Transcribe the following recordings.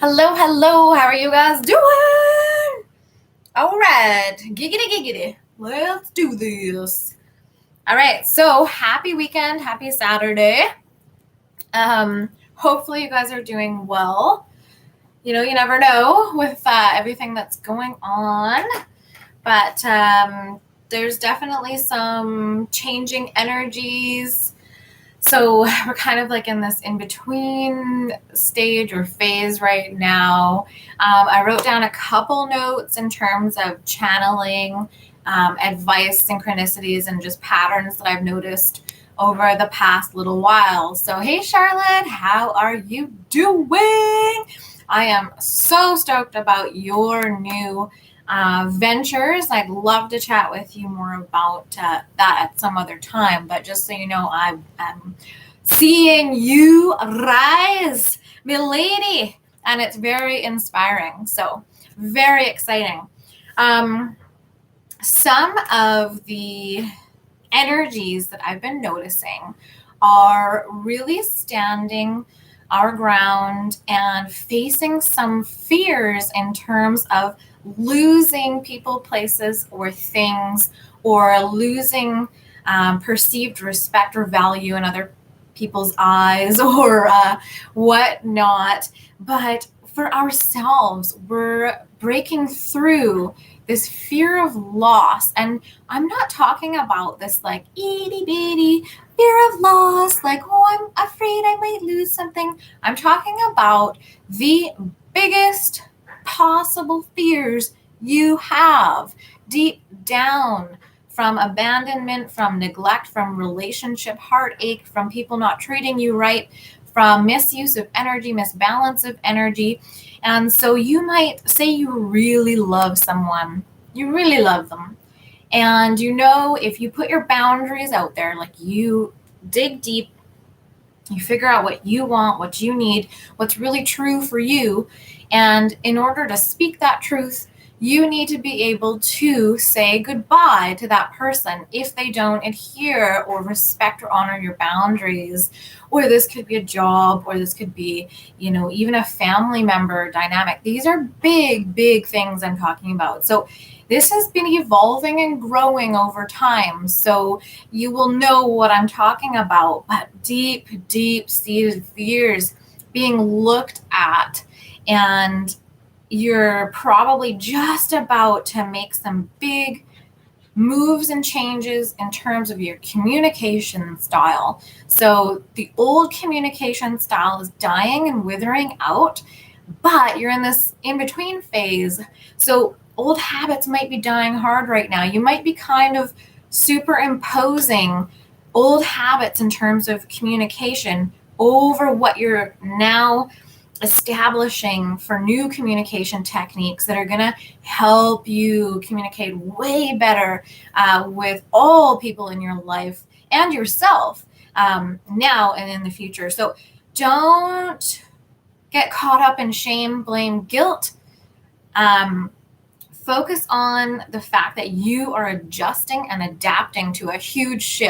Hello. How are you guys doing? All right. Giggity. Let's do this. All right. So happy weekend. Happy Saturday. Hopefully you guys are doing well. You never know with everything that's going on. But there's definitely some changing energies. So we're kind of like in this in-between stage or phase right now. I wrote down a couple notes in terms of channeling advice, synchronicities, and just patterns that I've noticed over the past little while. So, hey, Charlotte, how are you doing? I am so stoked about your new ventures. I'd love to chat with you more about that at some other time. But just so you know, I'm seeing you rise, milady, and it's very inspiring. So very exciting. Some of the energies that I've been noticing are really standing our ground and facing some fears in terms of losing people, places, or things, or losing perceived respect or value in other people's eyes or whatnot. But for ourselves, we're breaking through this fear of loss. And I'm not talking about this like itty bitty fear of loss, like, oh, I'm afraid I might lose something. I'm talking about the biggest possible fears you have deep down, from abandonment, from neglect, from relationship heartache, from people not treating you right, from misuse of energy, misbalance of energy. And so you might say you really love someone, you really love them. And if you put your boundaries out there, like you dig deep, you figure out what you want, what you need, what's really true for you. And in order to speak that truth, you need to be able to say goodbye to that person if they don't adhere or respect or honor your boundaries. Or this could be a job, or this could be, even a family member dynamic. These are big things I'm talking about. So this has been evolving and growing over time. So you will know what I'm talking about. But deep-seated fears being looked at, and you're probably just about to make some big moves and changes in terms of your communication style. So the old communication style is dying and withering out, but you're in this in-between phase. So old habits might be dying hard right now. You might be kind of superimposing old habits in terms of communication over what you're now establishing for new communication techniques that are going to help you communicate way better with all people in your life and yourself now and in the future. So don't get caught up in shame, blame, guilt. Focus on the fact that you are adjusting and adapting to a huge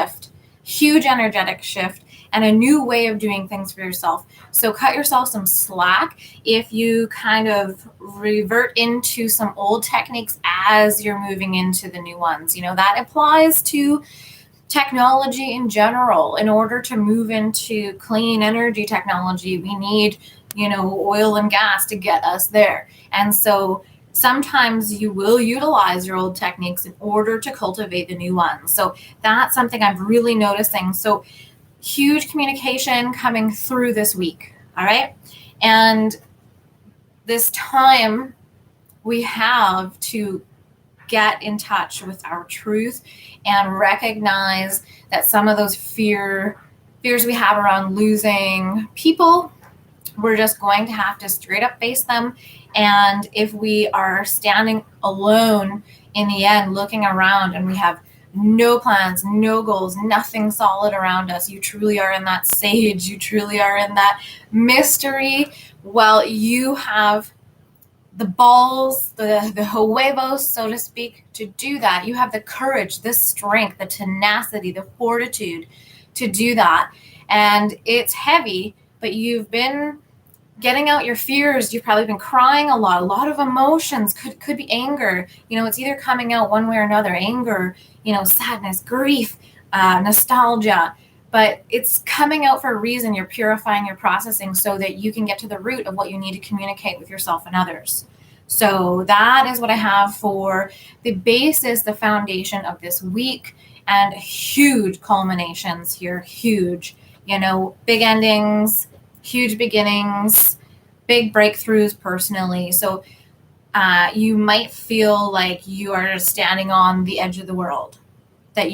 energetic shift, and a new way of doing things for yourself. So cut yourself some slack if you kind of revert into some old techniques as you're moving into the new ones. That applies to technology in general. In order to move into clean energy technology, we need, oil and gas to get us there. And so sometimes you will utilize your old techniques in order to cultivate the new ones. So that's something I'm really noticing. So huge communication coming through this week. All right. And this time we have to get in touch with our truth and recognize that some of those fears we have around losing people, we're just going to have to straight up face them. And if we are standing alone in the end, looking around and we have no plans, no goals, nothing solid around us, you truly are in that sage, you truly are in that mystery. Well, you have the balls, the huevos, so to speak, to do that. You have the courage, the strength, the tenacity, the fortitude to do that. And it's heavy, but you've been getting out your fears. You've probably been crying a lot of emotions. Could be anger. It's either coming out one way or another, anger, sadness, grief, nostalgia, but it's coming out for a reason. You're purifying, you're processing so that you can get to the root of what you need to communicate with yourself and others. So that is what I have for the basis, the foundation of this week, and huge culminations here, huge, big endings, huge beginnings, big breakthroughs personally. So you might feel like you are standing on the edge of the world that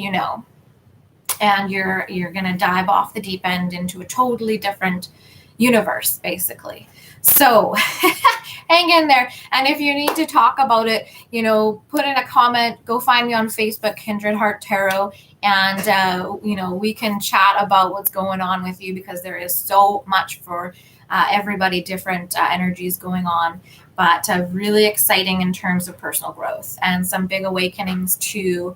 and you're going to dive off the deep end into a totally different universe, basically. So hang in there. And if you need to talk about it, put in a comment, go find me on Facebook, Kindred Heart Tarot. And, we can chat about what's going on with you, because there is so much for everybody, different energies going on, but really exciting in terms of personal growth and some big awakenings due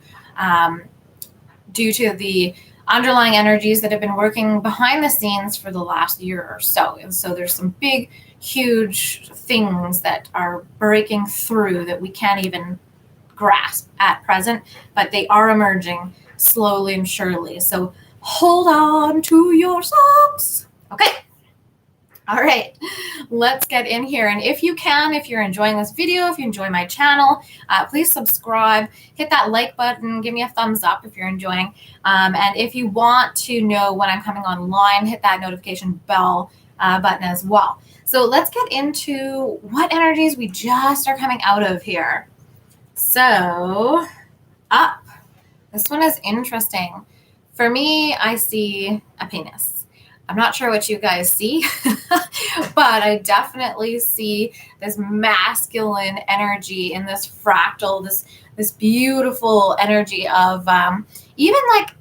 to the underlying energies that have been working behind the scenes for the last year or so. And so there's some big, huge things that are breaking through that we can't even grasp at present, but they are emerging slowly and surely. So hold on to your socks. Okay. All right, let's get in here. And if you're enjoying this video, if you enjoy my channel, please subscribe, hit that like button, give me a thumbs up if you're enjoying. And if you want to know when I'm coming online, hit that notification bell button as well. So let's get into what energies we just are coming out of here. So up, this one is interesting. For me, I see a penis. I'm not sure what you guys see, but I definitely see this masculine energy in this fractal, this beautiful energy of even like,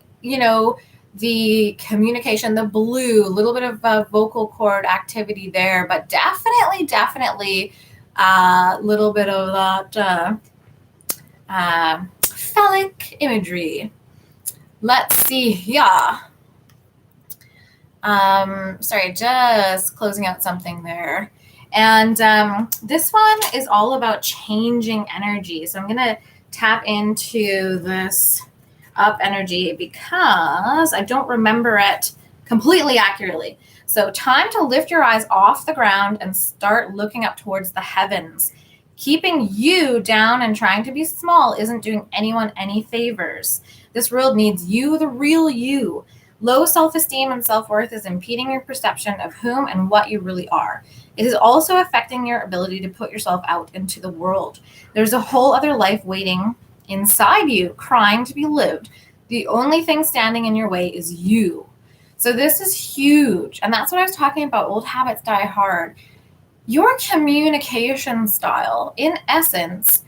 the communication, the blue, a little bit of vocal cord activity there, but definitely a little bit of that phallic imagery. Let's see here. Sorry, just closing out something there. And this one is all about changing energy. So I'm going to tap into this up energy because I don't remember it completely accurately. So time to lift your eyes off the ground and start looking up towards the heavens. Keeping you down and trying to be small isn't doing anyone any favors. This world needs you, the real you. Low self-esteem and self-worth is impeding your perception of whom and what you really are. It is also affecting your ability to put yourself out into the world. There's a whole other life waiting inside you, crying to be lived. The only thing standing in your way is you. So this is huge. And that's what I was talking about. Old habits die hard. Your communication style, in essence,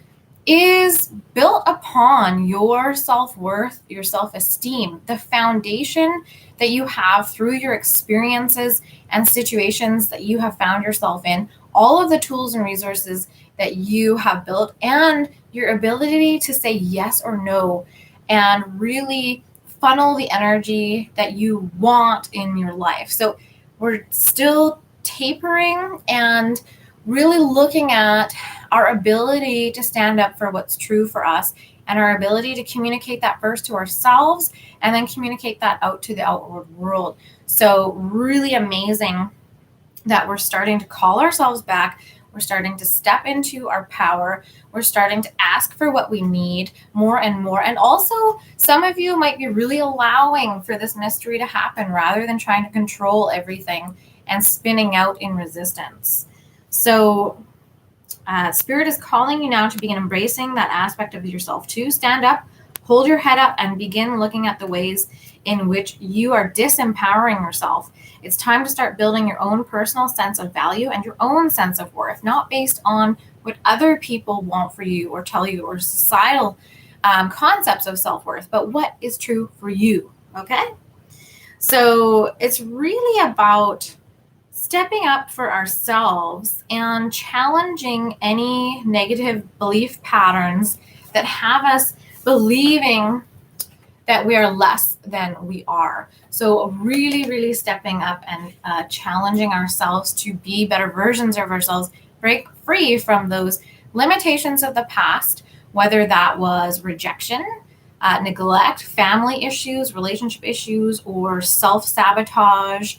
is built upon your self-worth, your self-esteem, the foundation that you have through your experiences and situations that you have found yourself in, all of the tools and resources that you have built, and your ability to say yes or no and really funnel the energy that you want in your life. So we're still tapering and really looking at our ability to stand up for what's true for us and our ability to communicate that first to ourselves and then communicate that out to the outward world. So really amazing that we're starting to call ourselves back. We're starting to step into our power. We're starting to ask for what we need more and more. And also, some of you might be really allowing for this mystery to happen rather than trying to control everything and spinning out in resistance. So Spirit is calling you now to begin embracing that aspect of yourself too. Stand up, hold your head up, and begin looking at the ways in which you are disempowering yourself. It's time to start building your own personal sense of value and your own sense of worth, not based on what other people want for you or tell you or societal concepts of self-worth, but what is true for you, okay? So it's really about stepping up for ourselves and challenging any negative belief patterns that have us believing that we are less than we are. So really, really stepping up and challenging ourselves to be better versions of ourselves, break free from those limitations of the past, whether that was rejection, neglect, family issues, relationship issues, or self-sabotage,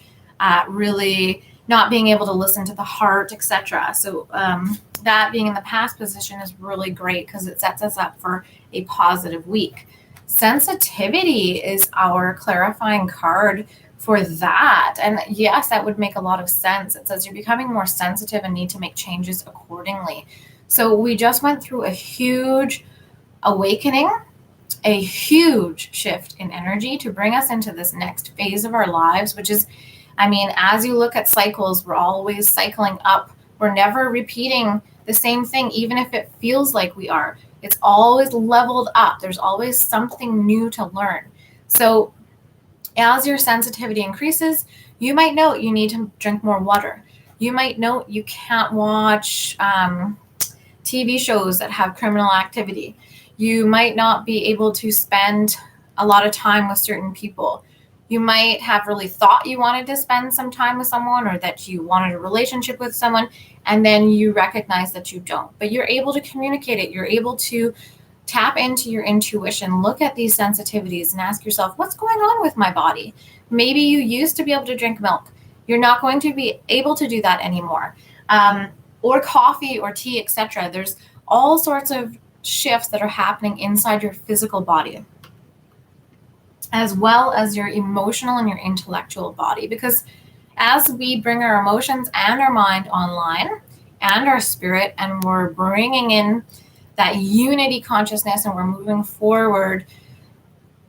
really not being able to listen to the heart, etc. So that being in the past position is really great because it sets us up for a positive week. Sensitivity is our clarifying card for that. And yes, that would make a lot of sense. It says you're becoming more sensitive and need to make changes accordingly. So we just went through a huge awakening, a huge shift in energy to bring us into this next phase of our lives, which is, I mean, as you look at cycles, we're always cycling up. We're never repeating the same thing, even if it feels like we are. It's always leveled up. There's always something new to learn. So as your sensitivity increases, you might know you need to drink more water. You might know you can't watch TV shows that have criminal activity. You might not be able to spend a lot of time with certain people. You might have really thought you wanted to spend some time with someone, or that you wanted a relationship with someone, and then you recognize that you don't. But you're able to communicate it. You're able to tap into your intuition, look at these sensitivities and ask yourself, what's going on with my body? Maybe you used to be able to drink milk. You're not going to be able to do that anymore. Or coffee or tea, etc. There's all sorts of shifts that are happening inside your physical body, as well as your emotional and your intellectual body. Because as we bring our emotions and our mind online and our spirit, and we're bringing in that unity consciousness and we're moving forward,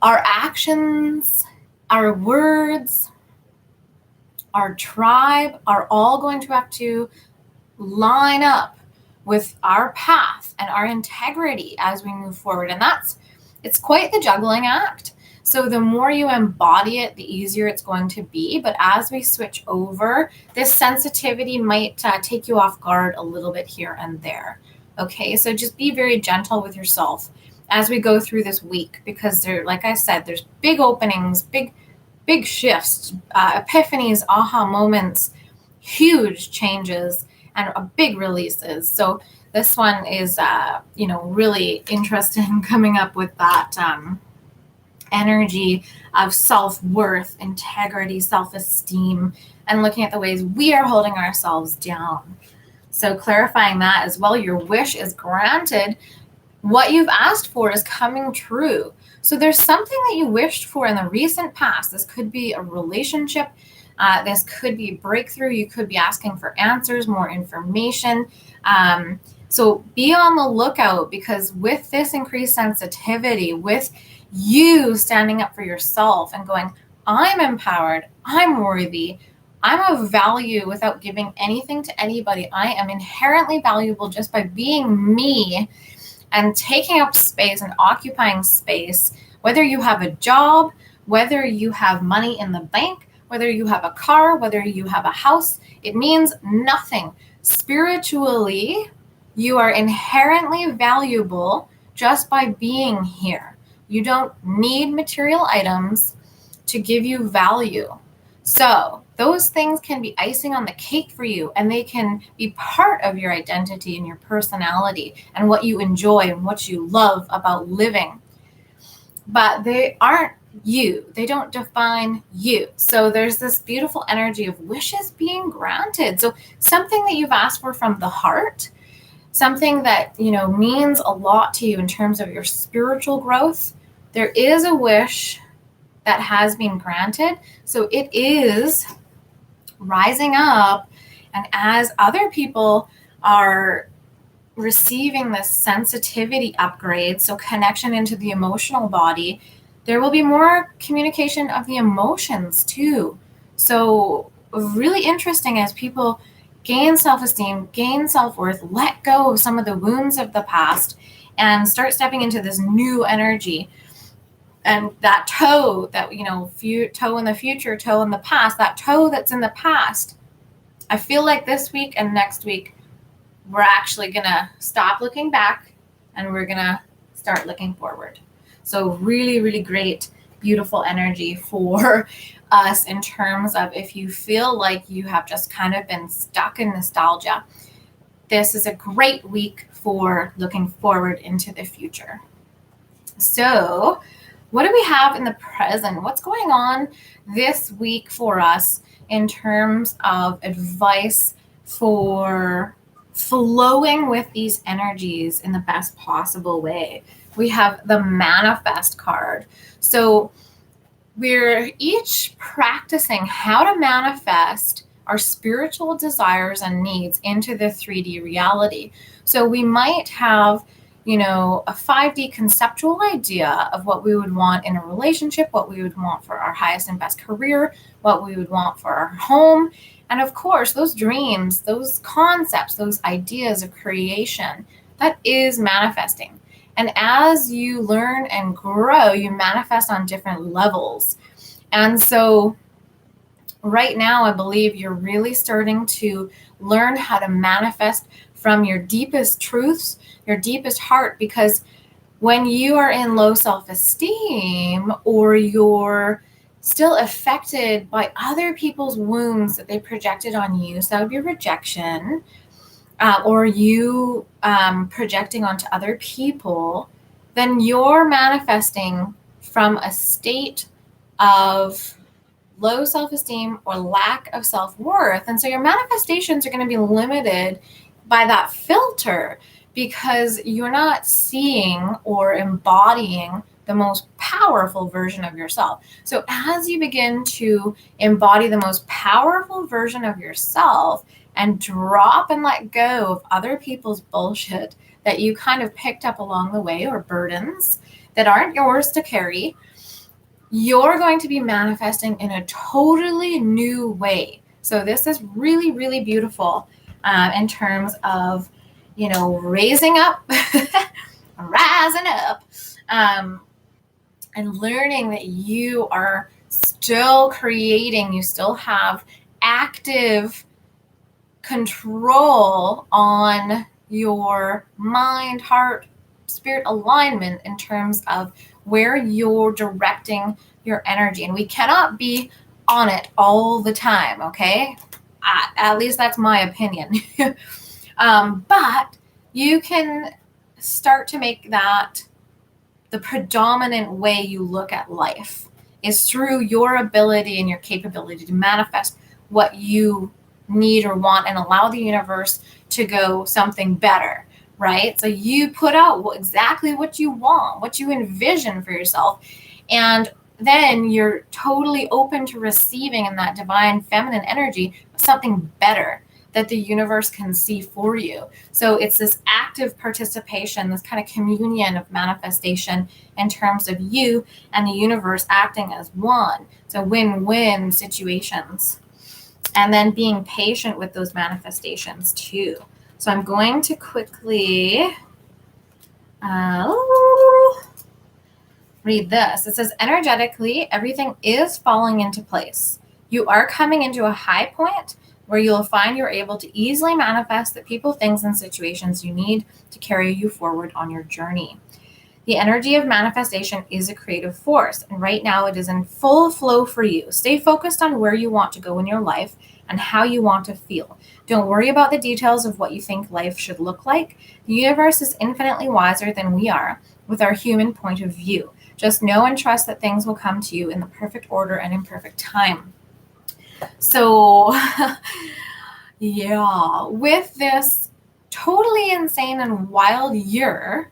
our actions, our words, our tribe are all going to have to line up with our path and our integrity as we move forward. And it's quite the juggling act. So the more you embody it, the easier it's going to be. But as we switch over, this sensitivity might take you off guard a little bit here and there. Okay, so just be very gentle with yourself as we go through this week, because like I said, there's big openings, big shifts, epiphanies, aha moments, huge changes, and big releases. So this one is, really interesting, coming up with that energy of self-worth, integrity, self-esteem, and looking at the ways we are holding ourselves down. So clarifying that as well, your wish is granted. What you've asked for is coming true. So there's something that you wished for in the recent past. This could be a relationship. This could be a breakthrough. You could be asking for answers, more information. So be on the lookout, because with this increased sensitivity, with you standing up for yourself and going, I'm empowered, I'm worthy, I'm of value without giving anything to anybody. I am inherently valuable just by being me and taking up space and occupying space, whether you have a job, whether you have money in the bank, whether you have a car, whether you have a house, it means nothing. Spiritually, you are inherently valuable just by being here. You don't need material items to give you value. So those things can be icing on the cake for you, and they can be part of your identity and your personality and what you enjoy and what you love about living. But they aren't you. They don't define you. So there's this beautiful energy of wishes being granted. So something that you've asked for from the heart, something that, means a lot to you in terms of your spiritual growth, there is a wish that has been granted. So it is rising up. And as other people are receiving this sensitivity upgrade, so connection into the emotional body, there will be more communication of the emotions too. So really interesting as people gain self-esteem, gain self-worth, let go of some of the wounds of the past, and start stepping into this new energy. And that toe that, toe in the future, toe in the past, that toe that's in the past, I feel like this week and next week, we're actually going to stop looking back and we're going to start looking forward. So really, really great, beautiful energy for us in terms of if you feel like you have just kind of been stuck in nostalgia. This is a great week for looking forward into the future. So, what do we have in the present? What's going on this week for us in terms of advice for flowing with these energies in the best possible way? We have the manifest card. So, we're each practicing how to manifest our spiritual desires and needs into the 3D reality. So we might have, a 5D conceptual idea of what we would want in a relationship, what we would want for our highest and best career, what we would want for our home. And of course, those dreams, those concepts, those ideas of creation, that is manifesting. And as you learn and grow, you manifest on different levels. And so right now, I believe you're really starting to learn how to manifest from your deepest truths, your deepest heart, because when you are in low self-esteem or you're still affected by other people's wounds that they projected on you, so that would be rejection, or you projecting onto other people, then you're manifesting from a state of low self-esteem or lack of self-worth. And so your manifestations are going to be limited by that filter because you're not seeing or embodying the most powerful version of yourself. So as you begin to embody the most powerful version of yourself and drop and let go of other people's bullshit that you kind of picked up along the way, or burdens that aren't yours to carry, you're going to be manifesting in a totally new way. So this is really, really beautiful in terms of, raising up, rising up, and learning that you are still creating, you still have active control on your mind, heart, spirit alignment in terms of where you're directing your energy. And we cannot be on it all the time, okay? At least that's my opinion. But you can start to make that the predominant way you look at life is through your ability and your capability to manifest what you need or want and allow the universe to go something better, right? So you put out exactly what you want, what you envision for yourself, and then you're totally open to receiving in that divine feminine energy something better that the universe can see for you. So it's this active participation, this kind of communion of manifestation in terms of you and the universe acting as one. So win-win situations. And then being patient with those manifestations too. So I'm going to quickly read this. It says, energetically, everything is falling into place. You are coming into a high point where you'll find you're able to easily manifest the people, things, and situations you need to carry you forward on your journey. The energy of manifestation is a creative force, and right now it is in full flow for you. Stay focused on where you want to go in your life and how you want to feel. Don't worry about the details of what you think life should look like. The universe is infinitely wiser than we are with our human point of view. Just know and trust that things will come to you in the perfect order and in perfect time. So, yeah, with this totally insane and wild year,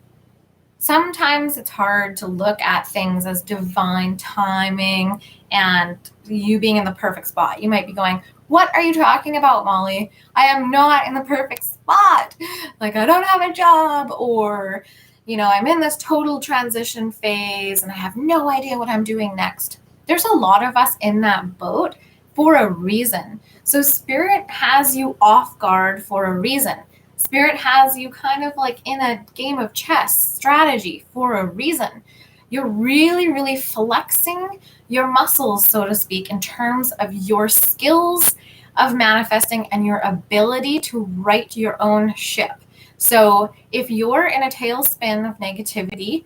sometimes it's hard to look at things as divine timing and you being in the perfect spot. You might be going, what are you talking about, Molly? I am not in the perfect spot. Like, I don't have a job, or, I'm in this total transition phase and I have no idea what I'm doing next. There's a lot of us in that boat for a reason. So Spirit has you off guard for a reason. Spirit has you kind of like in a game of chess strategy for a reason. You're really, really flexing your muscles, so to speak, in terms of your skills of manifesting and your ability to right your own ship. So if you're in a tailspin of negativity,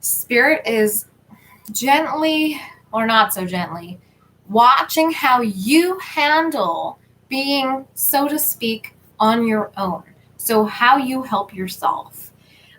Spirit is gently, or not so gently, watching how you handle being, so to speak, on your own. So how you help yourself.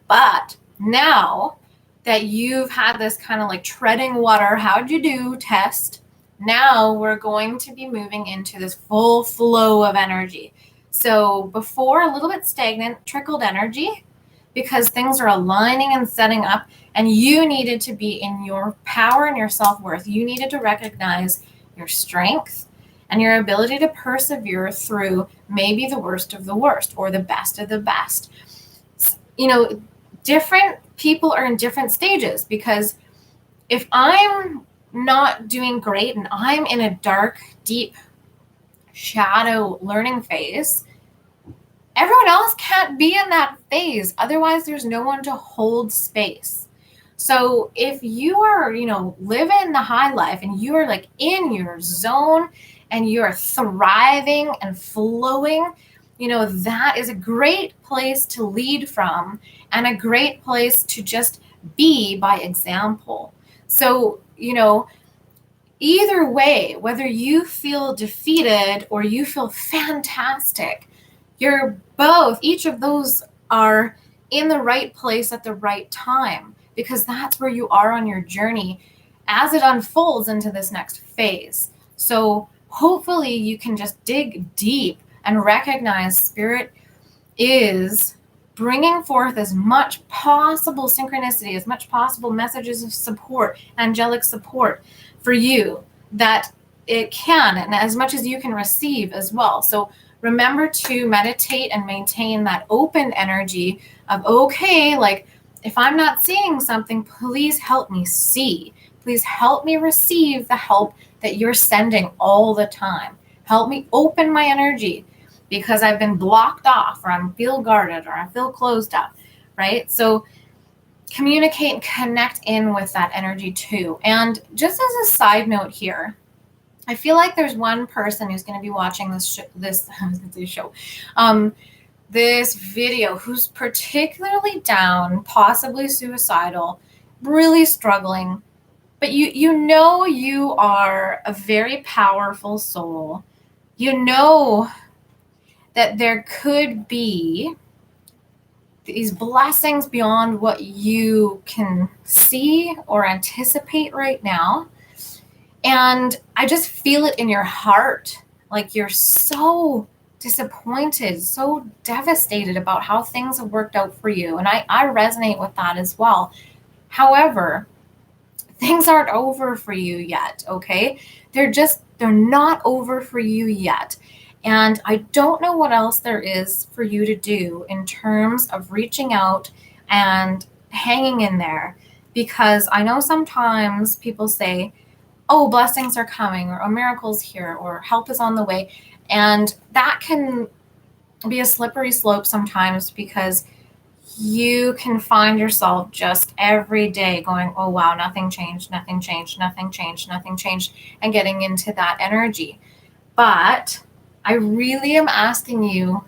But now that you've had this kind of like treading water, how'd you do test, now we're going to be moving into this full flow of energy. So before, a little bit stagnant, trickled energy, because things are aligning and setting up, and you needed to be in your power and your self-worth. You needed to recognize your strength and your ability to persevere through maybe the worst of the worst or the best of the best. You know, different people are in different stages, because if I'm not doing great and I'm in a dark, deep shadow learning phase, everyone else can't be in that phase. Otherwise, there's no one to hold space. So if you are, living the high life and you are like in your zone and you're thriving and flowing, that is a great place to lead from and a great place to just be by example. So, either way, whether you feel defeated or you feel fantastic, each of those are in the right place at the right time, because that's where you are on your journey as it unfolds into this next phase. So hopefully you can just dig deep and recognize Spirit is bringing forth as much possible synchronicity, as much possible messages of support, angelic support for you that it can, and as much as you can receive as well. So remember to meditate and maintain that open energy of, okay, like if I'm not seeing something, please help me see. Please help me receive the help that you're sending all the time. Help me open my energy, because I've been blocked off, or I feel guarded, or I feel closed up, right? So communicate and connect in with that energy too. And just as a side note here, I feel like there's one person who's going to be watching this video who's particularly down, possibly suicidal, really struggling. But you are a very powerful soul. You know that there could be these blessings beyond what you can see or anticipate right now. And I just feel it in your heart. Like you're so disappointed, so devastated about how things have worked out for you. And I resonate with that as well. However, things aren't over for you yet, okay? They're not over for you yet. And I don't know what else there is for you to do in terms of reaching out and hanging in there. Because I know sometimes people say, oh, blessings are coming, or a miracle's here, or help is on the way. And that can be a slippery slope sometimes, because you can find yourself just every day going, oh, wow, nothing changed, nothing changed, nothing changed, nothing changed, and getting into that energy. But I really am asking you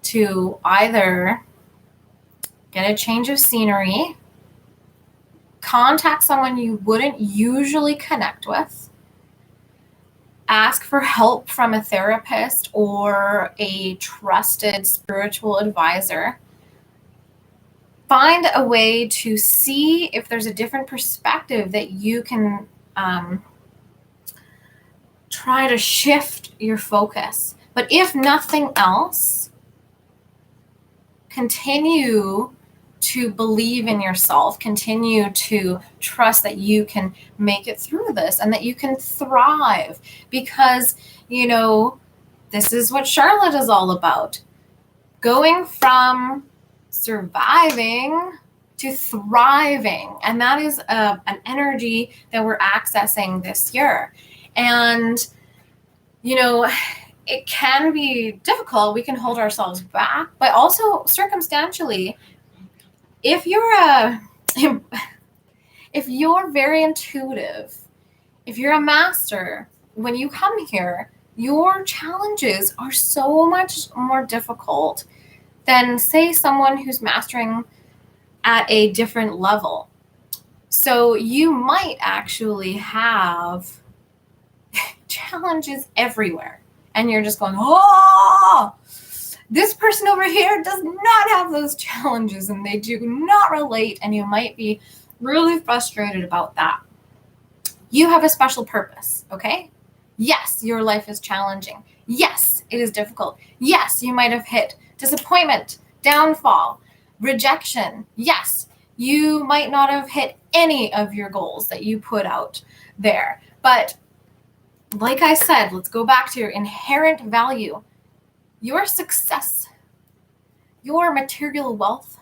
to either get a change of scenery, contact someone you wouldn't usually connect with, ask for help from a therapist or a trusted spiritual advisor. Find a way to see if there's a different perspective that you can try to shift your focus. But if nothing else, continue to believe in yourself, continue to trust that you can make it through this and that you can thrive, because, this is what Charlotte is all about. Going from surviving to thriving. And that is an energy that we're accessing this year. And, it can be difficult. We can hold ourselves back, but also circumstantially, if you're very intuitive, if you're a master, when you come here, your challenges are so much more difficult than, say, someone who's mastering at a different level. So you might actually have challenges everywhere. And you're just going, oh, this person over here does not have those challenges and they do not relate. And you might be really frustrated about that. You have a special purpose, okay? Yes, your life is challenging. Yes, it is difficult. Yes, you might have hit disappointment, downfall, rejection. Yes, you might not have hit any of your goals that you put out there. But like I said, let's go back to your inherent value. Your success, your material wealth,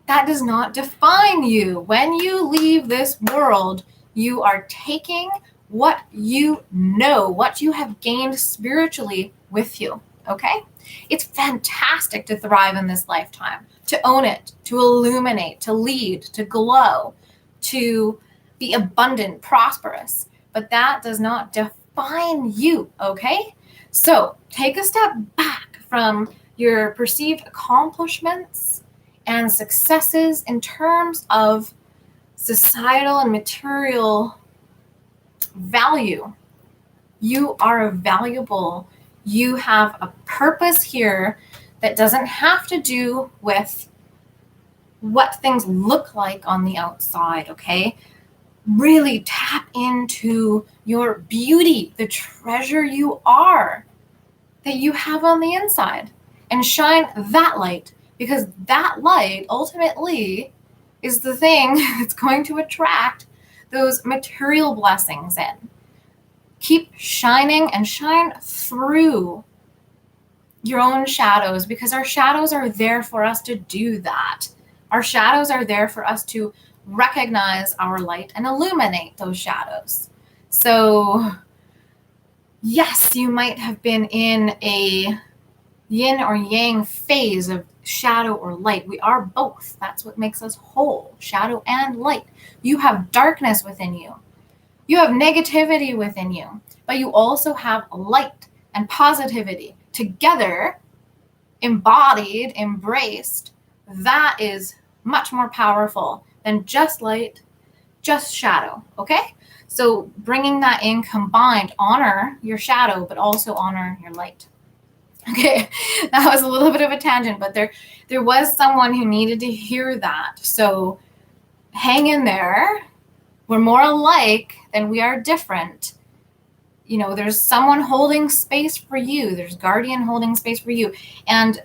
that does not define you. When you leave this world, you are taking what you know, what you have gained spiritually with you, okay? It's fantastic to thrive in this lifetime, to own it, to illuminate, to lead, to glow, to be abundant, prosperous. But that does not define you, okay? So take a step back from your perceived accomplishments and successes in terms of societal and material value. You are valuable. You have a purpose here that doesn't have to do with what things look like on the outside, okay? Really tap into your beauty, the treasure you are that you have on the inside, and shine that light, because that light ultimately is the thing that's going to attract those material blessings in. Keep shining and shine through your own shadows, because our shadows are there for us to do that. Our shadows are there for us to recognize our light and illuminate those shadows. So yes, you might have been in a yin or yang phase of shadow or light. We are both. That's what makes us whole, shadow and light. You have darkness within you. You have negativity within you, but you also have light and positivity together, embodied, embraced. That is much more powerful than just light, just shadow, okay? So bringing that in combined, honor your shadow, but also honor your light. Okay, that was a little bit of a tangent, but there was someone who needed to hear that. So hang in there. We're more alike than we are different. You know, there's someone holding space for you. There's guardian holding space for you. And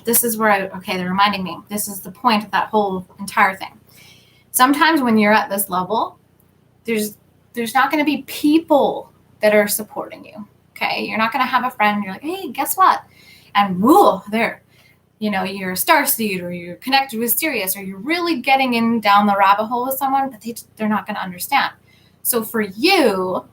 this is where they're reminding me. This is the point of that whole entire thing. Sometimes when you're at this level, there's not going to be people that are supporting you. Okay, you're not going to have a friend. You're like, hey, guess what? And whoa, there, you're a starseed, or you're connected with Sirius, or you're really getting in down the rabbit hole with someone, but they're not going to understand. So for you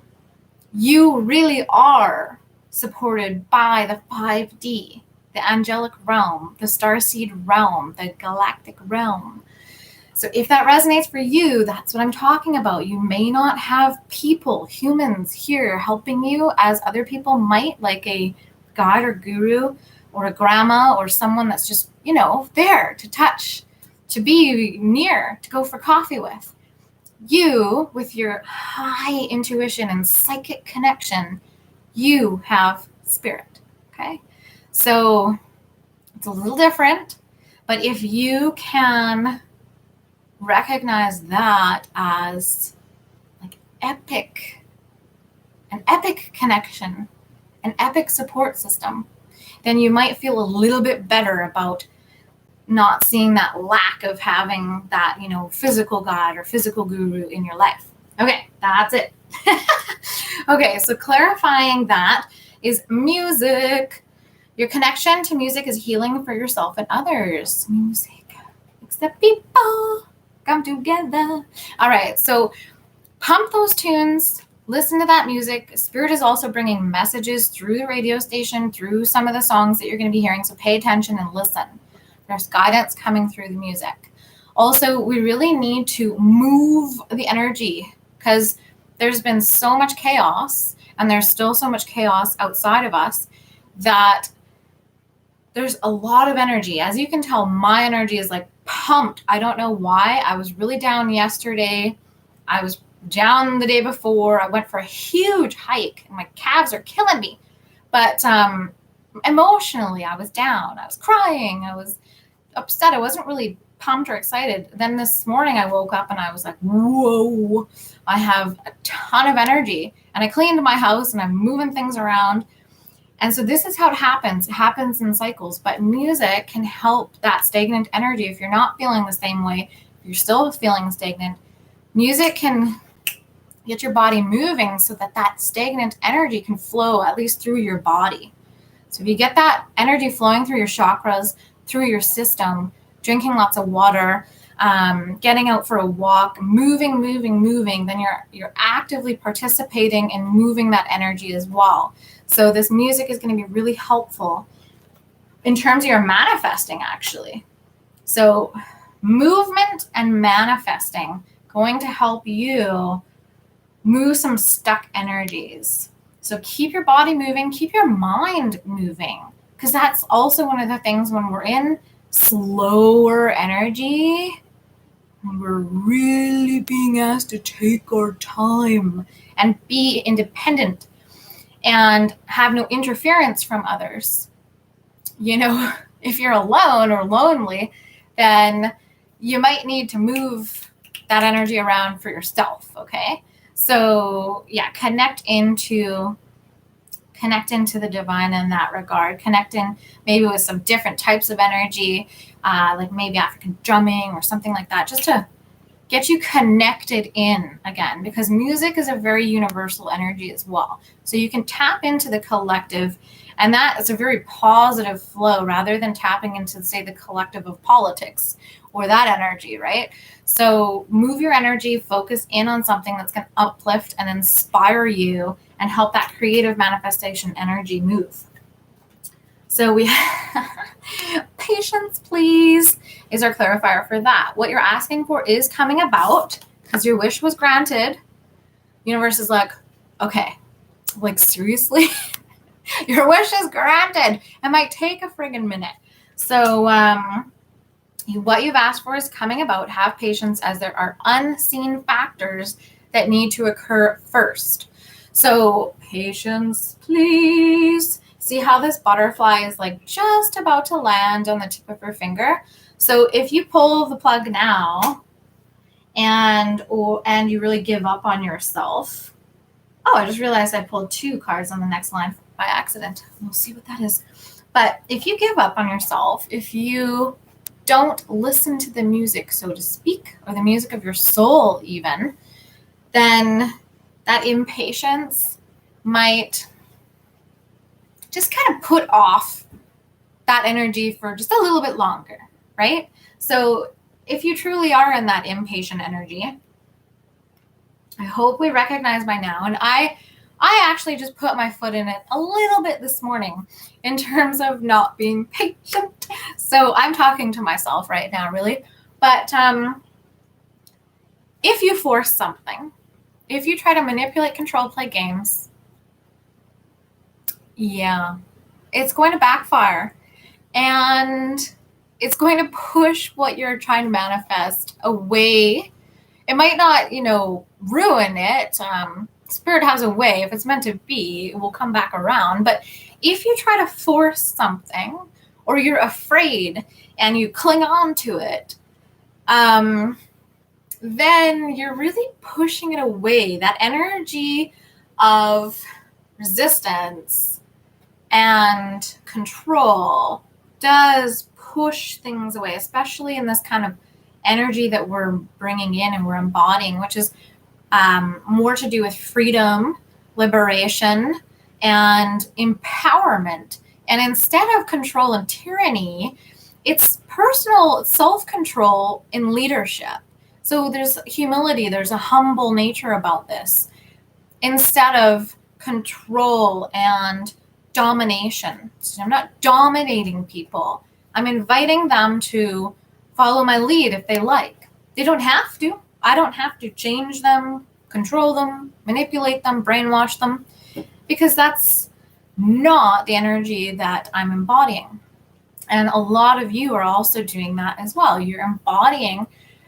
really are supported by the 5D, the angelic realm, the starseed realm, the galactic realm. So if that resonates for you, that's what I'm talking about. You may not have people, humans here helping you as other people might, like a guide or guru or a grandma or someone that's just, there to touch, to be near, to go for coffee with. You, with your high intuition and psychic connection, you have spirit, okay? So it's a little different, but if you can recognize that as like an epic connection, an epic support system, then you might feel a little bit better about not seeing that lack of having that, physical guide or physical guru in your life. Okay, that's it. Okay, so clarifying that is music. Your connection to music is healing for yourself and others. Music makes the people come together. All right, so pump those tunes, listen to that music. Spirit is also bringing messages through the radio station, through some of the songs that you're going to be hearing, so pay attention and listen. There's guidance coming through the music. Also, we really need to move the energy, because there's been so much chaos, and there's still so much chaos outside of us, that there's a lot of energy. As you can tell, my energy is like pumped. I don't know why. I was really down yesterday. I was down the day before. I went for a huge hike and my calves are killing me. But emotionally, I was down. I was crying. I was upset. I wasn't really pumped or excited. Then this morning I woke up and I was like, whoa, I have a ton of energy. And I cleaned my house and I'm moving things around. And so this is how it happens. It happens in cycles, but music can help that stagnant energy. If you're not feeling the same way, if you're still feeling stagnant, music can get your body moving so that that stagnant energy can flow at least through your body. So if you get that energy flowing through your chakras, through your system, drinking lots of water, getting out for a walk, moving, then you're actively participating in moving that energy as well. So this music is going to be really helpful in terms of your manifesting, actually. So movement and manifesting going to help you move some stuck energies. So keep your body moving, keep your mind moving, because that's also one of the things when we're in slower energy, we're really being asked to take our time and be independent and have no interference from others. You know, if you're alone or lonely, then you might need to move that energy around for yourself, okay? So yeah, connect into the divine in that regard. Connect in maybe with some different types of energy, like maybe African drumming or something like that, just to get you connected in again, because music is a very universal energy as well. So you can tap into the collective, and that is a very positive flow rather than tapping into, say, the collective of politics or that energy, right? So move your energy, focus in on something that's going to uplift and inspire you and help that creative manifestation energy move. So we patience, please, is our clarifier for that. What you're asking for is coming about because your wish was granted. Universe is like, okay, like seriously? Your wish is granted. It might take a friggin' minute. So what you've asked for is coming about. Have patience, as there are unseen factors that need to occur first. So patience, please. See how this butterfly is like just about to land on the tip of her finger? So if you pull the plug now and you really give up on yourself. Oh, I just realized I pulled 2 cards on the next line by accident. We'll see what that is. But if you give up on yourself, if you don't listen to the music, so to speak, or the music of your soul even, then that impatience might just kind of put off that energy for just a little bit longer, right? So if you truly are in that impatient energy, I hope we recognize by now, and I actually just put my foot in it a little bit this morning in terms of not being patient. So I'm talking to myself right now, really. But if you force something, if you try to manipulate, control, play games, yeah, it's going to backfire. And it's going to push what you're trying to manifest away. It might not, ruin it. Spirit has a way. If it's meant to be, it will come back around. But if you try to force something, or you're afraid and you cling on to it, then you're really pushing it away. That energy of resistance and control does push things away, especially in this kind of energy that we're bringing in and we're embodying, which is more to do with freedom, liberation, and empowerment. And instead of control and tyranny, it's personal self-control in leadership. So there's humility, there's a humble nature about this. Instead of control and domination. So I'm not dominating people. I'm inviting them to follow my lead if they like. They don't have to. I don't have to change them, control them, manipulate them, brainwash them, because that's not the energy that I'm embodying. And a lot of you are also doing that as well. You're embodying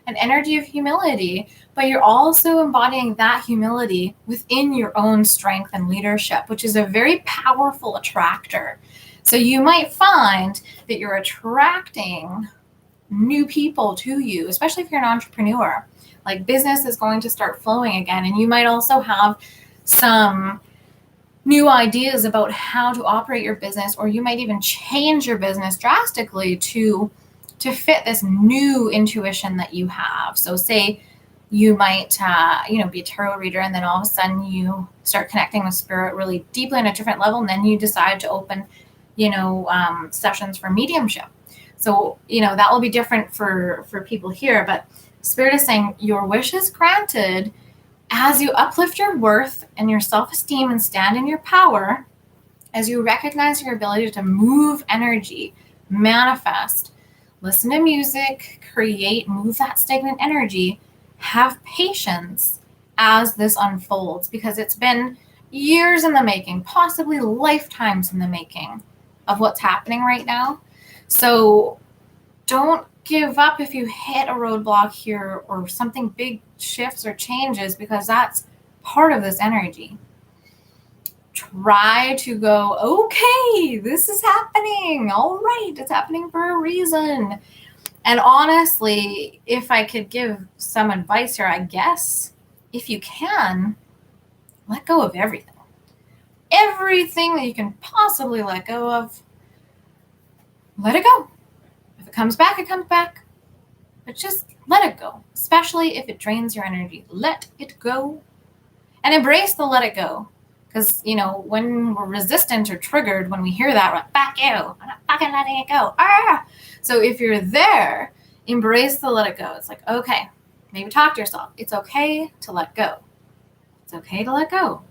an energy of humility, but you're also embodying that humility within your own strength and leadership, which is a very powerful attractor. So you might find that you're attracting new people to you, especially if you're an entrepreneur. Like, business is going to start flowing again, and you might also have some new ideas about how to operate your business, or you might even change your business drastically to fit this new intuition that you have. So say you might be a tarot reader, and then all of a sudden you start connecting with spirit really deeply on a different level, and then you decide to open sessions for mediumship. So that will be different for people here, but spirit is saying your wish is granted as you uplift your worth and your self-esteem and stand in your power, as you recognize your ability to move energy, manifest, listen to music, create, move that stagnant energy. Have patience as this unfolds, because it's been years in the making, possibly lifetimes in the making of what's happening right now. So don't give up if you hit a roadblock here or something big shifts or changes, because that's part of this energy. Try to go, okay, this is happening. All right, it's happening for a reason. And honestly, if I could give some advice here, I guess, if you can, let go of everything. Everything that you can possibly let go of, let it go. If it comes back, it comes back. But just let it go, especially if it drains your energy. Let it go. And embrace the let it go. Because, when we're resistant or triggered, when we hear that, we're like, fuck you, I'm not fucking letting it go. Ah! So if you're there, embrace the let it go. It's like, okay, maybe talk to yourself. It's okay to let go. It's okay to let go.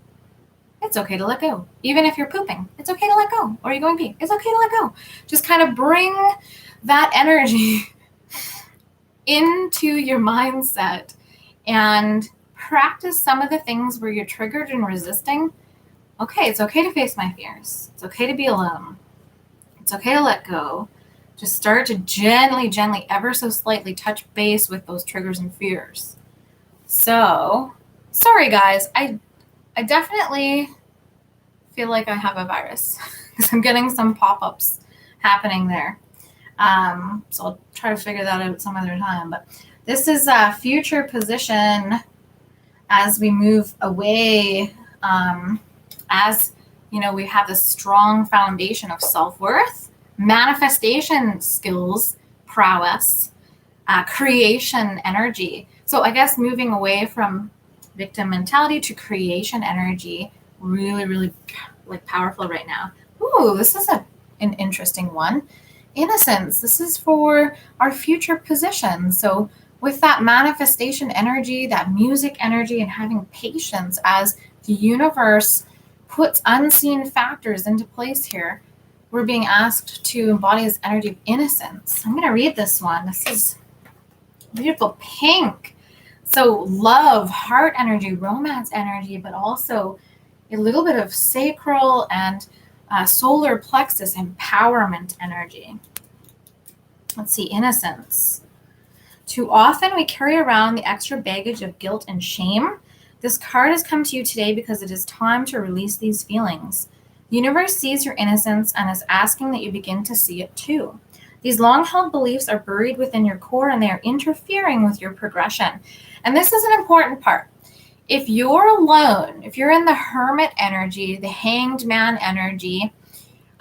It's okay to let go. Even if you're pooping, it's okay to let go. Or you're going pee, it's okay to let go. Just kind of bring that energy into your mindset and practice some of the things where you're triggered and resisting. Okay, it's okay to face my fears. It's okay to be alone. It's okay to let go. Just start to gently, ever so slightly touch base with those triggers and fears. So, sorry guys, I definitely feel like I have a virus because I'm getting some pop-ups happening there. So I'll try to figure that out some other time. But this is a future position as we move away, as we have this strong foundation of self-worth, manifestation skills, prowess, creation energy. So I guess moving away from victim mentality to creation energy, really, really powerful right now. Ooh, this is an interesting one. Innocence. This is for our future position. So with that manifestation energy, that music energy, and having patience as the universe puts unseen factors into place here, we're being asked to embody this energy of innocence. I'm going to read this one. This is beautiful pink. So love, heart energy, romance energy, but also a little bit of sacral and solar plexus empowerment energy. Let's see, innocence. Too often we carry around the extra baggage of guilt and shame. This card has come to you today because it is time to release these feelings. The universe sees your innocence and is asking that you begin to see it too. These long-held beliefs are buried within your core and they are interfering with your progression. And this is an important part. If you're alone, if you're in the hermit energy, the hanged man energy,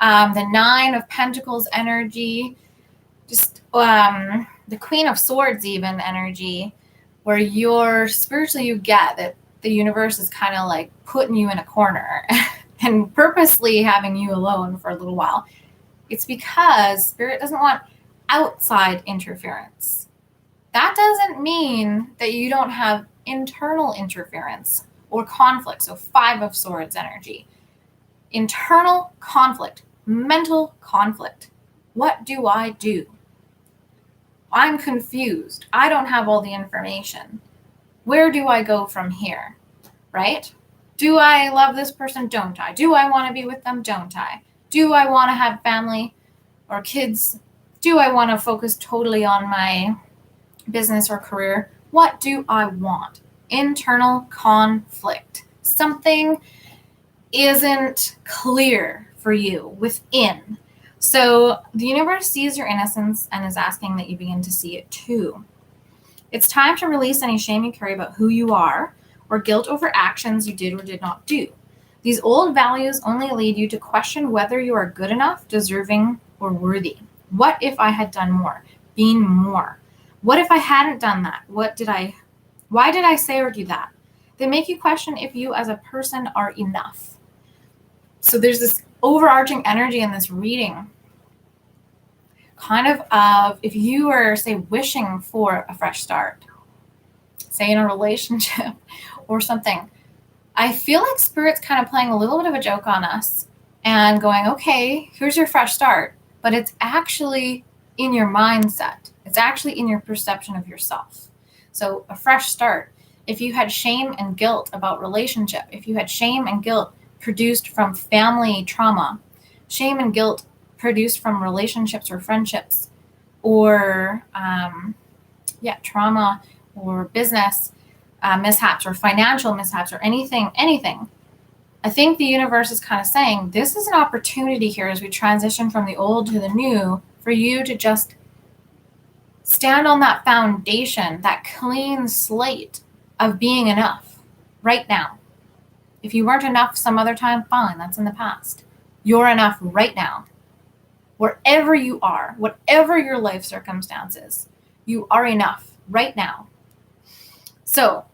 the 9 of Pentacles energy, just the Queen of Swords even energy, where you're spiritually, you get that the universe is kind of like putting you in a corner and purposely having you alone for a little while. It's because spirit doesn't want outside interference. That doesn't mean that you don't have internal interference or conflict. So 5 of Swords energy. Internal conflict, mental conflict. What do I do? I'm confused. I don't have all the information. Where do I go from here? Right? Do I love this person? Don't I? Do I want to be with them? Don't I? Do I want to have family? Or kids, do I want to focus totally on my business or career? What do I want? Internal conflict. Something isn't clear for you within. So the universe sees your innocence and is asking that you begin to see it too. It's time to release any shame you carry about who you are or guilt over actions you did or did not do. These old values only lead you to question whether you are good enough, deserving, or worthy. What if I had done more? Been more? What if I hadn't done that? Why did I say or do that? They make you question if you as a person are enough. So there's this overarching energy in this reading, kind of if you are, say, wishing for a fresh start, say in a relationship or something, I feel like Spirit's kind of playing a little bit of a joke on us and going, okay, here's your fresh start, but it's actually in your mindset. It's actually in your perception of yourself. So a fresh start, if you had shame and guilt about relationship, if you had shame and guilt produced from family trauma, shame and guilt produced from relationships or friendships, or trauma or business mishaps or financial mishaps or anything, I think the universe is kind of saying this is an opportunity here as we transition from the old to the new for you to just stand on that foundation, that clean slate of being enough right now. If you weren't enough some other time, fine, that's in the past. You're enough right now. Wherever you are, whatever your life circumstances, you are enough right now. So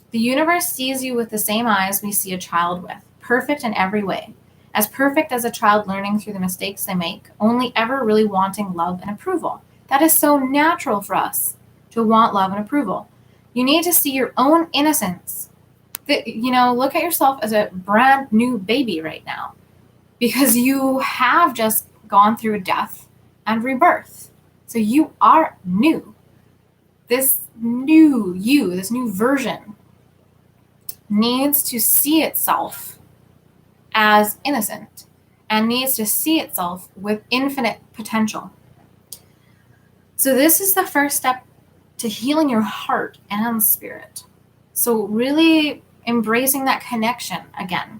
the universe sees you with the same eyes we see a child with, perfect in every way, as perfect as a child learning through the mistakes they make, only ever really wanting love and approval. That is so natural for us to want love and approval. You need to see your own innocence. Look at yourself as a brand new baby right now, because you have just gone through death and rebirth. So you are new. This new you, this new version, needs to see itself as innocent and needs to see itself with infinite potential. So this is the first step to healing your heart and spirit. So really embracing that connection again.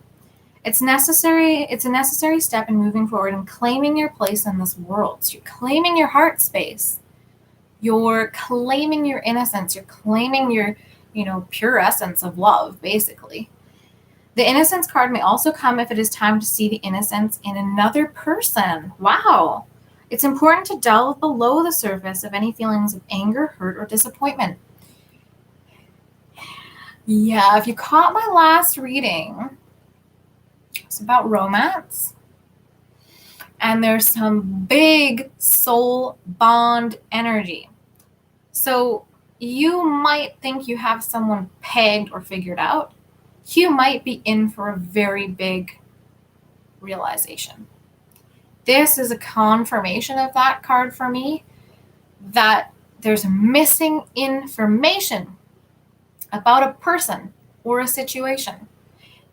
It's a necessary step in moving forward and claiming your place in this world. So you're claiming your heart space. You're claiming your innocence. You're claiming your, pure essence of love, basically. The innocence card may also come if it is time to see the innocence in another person. Wow. It's important to delve below the surface of any feelings of anger, hurt, or disappointment. Yeah, if you caught my last reading, it's about romance. And there's some big soul bond energy. So you might think you have someone pegged or figured out. You might be in for a very big realization. This is a confirmation of that card for me, that there's missing information about a person or a situation.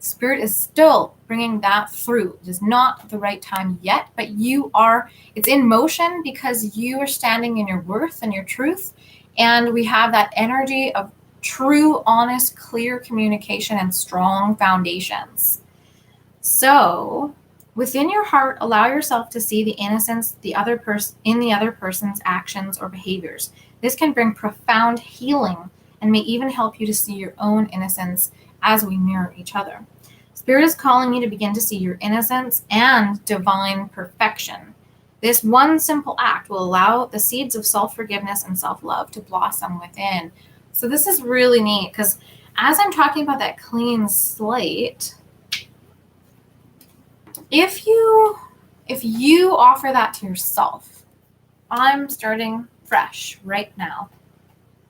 Spirit is still bringing that through. It is not the right time yet, but it's in motion because you are standing in your worth and your truth. And we have that energy of true, honest, clear communication and strong foundations. So within your heart, allow yourself to see the innocence in the other person's actions or behaviors. This can bring profound healing and may even help you to see your own innocence as we mirror each other. Spirit is calling you to begin to see your innocence and divine perfection. This one simple act will allow the seeds of self-forgiveness and self-love to blossom within. So this is really neat because as I'm talking about that clean slate, if you offer that to yourself, I'm starting fresh right now.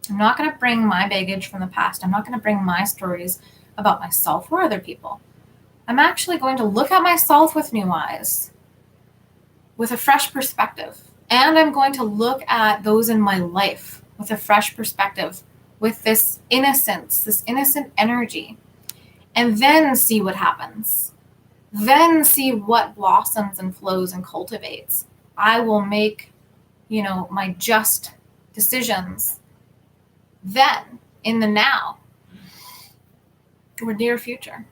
I'm not going to bring my baggage from the past. I'm not going to bring my stories about myself or other people. I'm actually going to look at myself with new eyes, with a fresh perspective. And I'm going to look at those in my life with a fresh perspective, with this innocence, this innocent energy, and then see what happens. Then see what blossoms and flows and cultivates. I will make, my just decisions then, in the now or near future.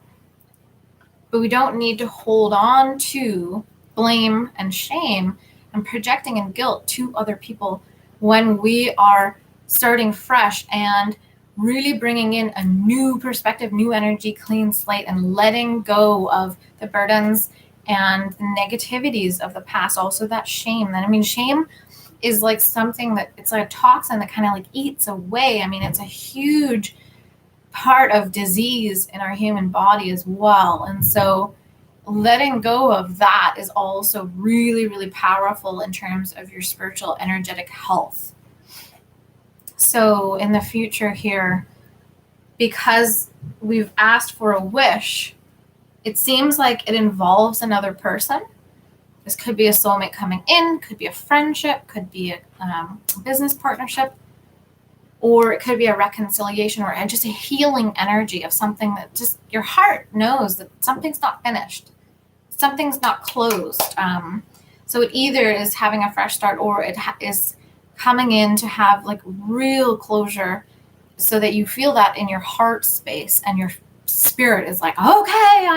But we don't need to hold on to blame and shame and projecting and guilt to other people when we are starting fresh and really bringing in a new perspective, new energy, clean slate, and letting go of the burdens and the negativities of the past. Also that shame. Shame is like something that, it's like a toxin that kind of like eats away. It's a huge part of disease in our human body as well. And so letting go of that is also really, really powerful in terms of your spiritual energetic health. So in the future here, because we've asked for a wish, it seems like it involves another person. This could be a soulmate coming in, could be a friendship, could be a business partnership, or it could be a reconciliation or just a healing energy of something that just your heart knows that something's not finished. Something's not closed. So it either is having a fresh start or it is coming in to have like real closure so that you feel that in your heart space and your spirit is like, okay,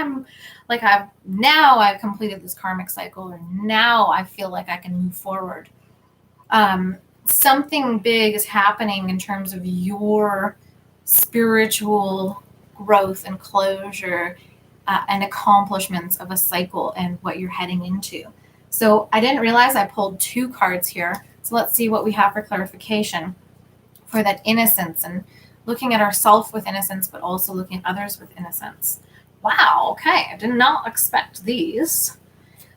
I've completed this karmic cycle, or now I feel like I can move forward. Something big is happening in terms of your spiritual growth and closure and accomplishments of a cycle and what you're heading into. So I didn't realize I pulled 2 cards here. So let's see what we have for clarification for that innocence and looking at ourselves with innocence, but also looking at others with innocence. Wow, okay, I did not expect these.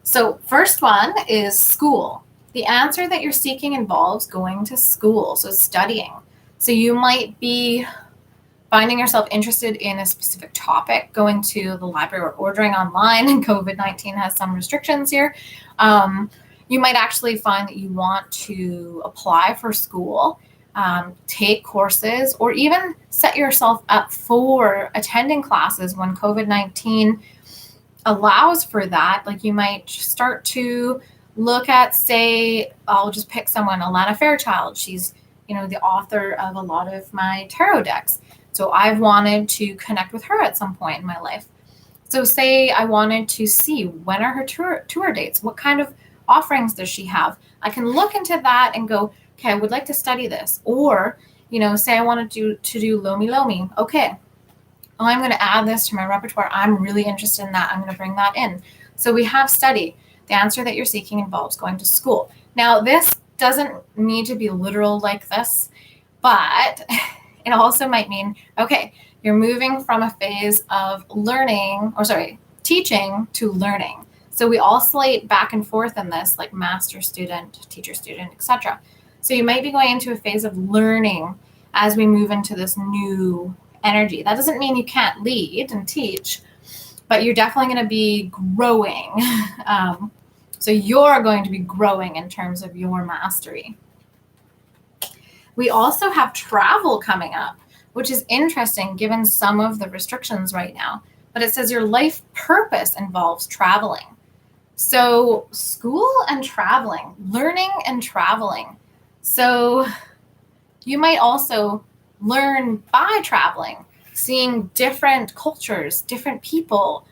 So first one is school. The answer that you're seeking involves going to school, so studying. So you might be finding yourself interested in a specific topic, going to the library or ordering online, and COVID-19 has some restrictions here. You might actually find that you want to apply for school, take courses, or even set yourself up for attending classes when COVID-19 allows for that. Like you might start to look at, say, I'll just pick someone, Alana Fairchild. She's, the author of a lot of my tarot decks. So I've wanted to connect with her at some point in my life. So say I wanted to see when are her tour dates, what kind of offerings does she have? I can look into that and go, okay, I would like to study this. Or, say I wanted to do Lomi Lomi. Okay, I'm going to add this to my repertoire. I'm really interested in that. I'm going to bring that in. So we have study. The answer that you're seeking involves going to school. Now, this doesn't need to be literal like this, but it also might mean, okay, you're moving from a phase of teaching to learning. So we oscillate back and forth in this, like master student, teacher student, etc. So you might be going into a phase of learning as we move into this new energy. That doesn't mean you can't lead and teach, but you're definitely going to be growing. So you're going to be growing in terms of your mastery. We also have travel coming up, which is interesting given some of the restrictions right now. But it says your life purpose involves traveling. So school and traveling, learning and traveling. So you might also learn by traveling, seeing different cultures, different people,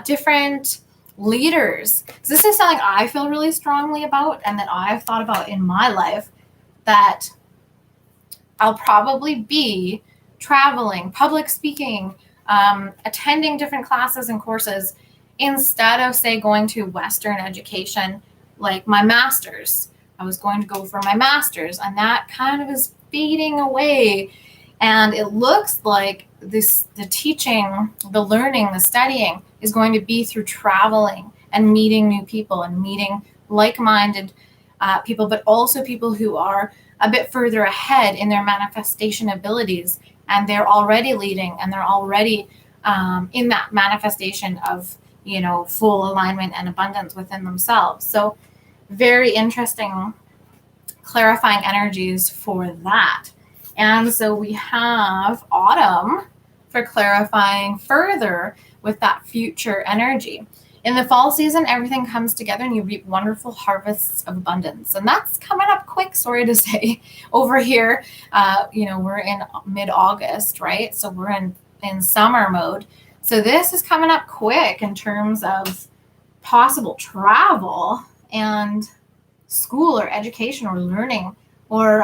different leaders. So this is something I feel really strongly about and that I've thought about in my life, that I'll probably be traveling, public speaking, attending different classes and courses instead of, say, going to Western education, like my master's. I was going to go for my master's, and that kind of is fading away. And it looks like the teaching, the learning, the studying is going to be through traveling and meeting new people and meeting like-minded people, but also people who are a bit further ahead in their manifestation abilities, and they're already leading and they're already in that manifestation of, full alignment and abundance within themselves. So very interesting clarifying energies for that. And so we have autumn for clarifying further with that future energy. In the fall season, everything comes together and you reap wonderful harvests of abundance. And that's coming up quick, sorry to say, over here. We're in mid-August, right? So we're in summer mode. So this is coming up quick in terms of possible travel and school or education or learning or,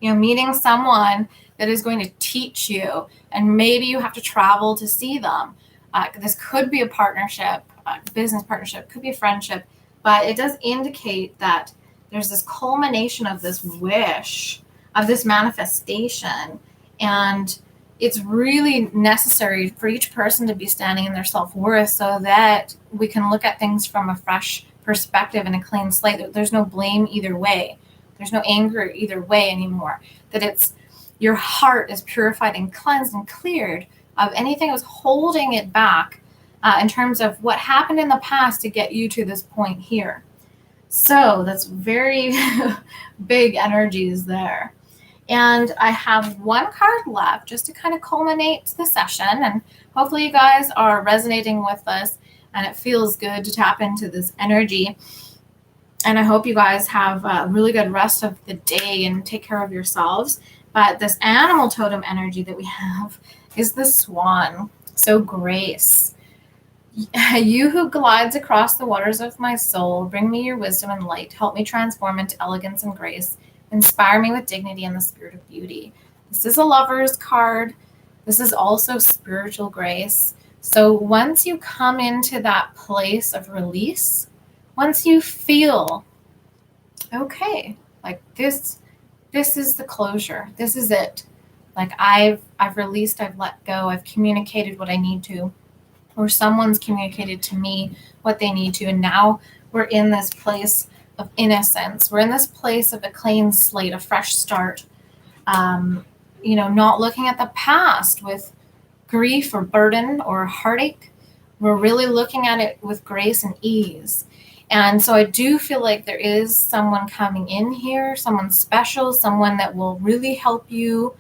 meeting someone that is going to teach you, and maybe you have to travel to see them. This could be a partnership, a business partnership, could be a friendship, but it does indicate that there's this culmination of this wish, of this manifestation, and it's really necessary for each person to be standing in their self-worth so that we can look at things from a fresh perspective and a clean slate. There's no blame either way. There's no anger either way anymore. That it's your heart is purified and cleansed and cleared of anything that was holding it back in terms of what happened in the past to get you to this point here. So that's very big energies there. And I have one card left just to kind of culminate the session. And hopefully you guys are resonating with this and it feels good to tap into this energy. And I hope you guys have a really good rest of the day and take care of yourselves. But this animal totem energy that we have is the swan. So grace. You who glides across the waters of my soul, bring me your wisdom and light. Help me transform into elegance and grace. Inspire me with dignity and the spirit of beauty. This is a lover's card. This is also spiritual grace. So once you come into that place of release, once you feel, okay, like this is the closure. This is it. Like I've released, I've let go, I've communicated what I need to, or someone's communicated to me what they need to. And now we're in this place of innocence. We're in this place of a clean slate, a fresh start. Not looking at the past with grief or burden or heartache. We're really looking at it with grace and ease. And so I do feel like there is someone coming in here, someone special, someone that will really help you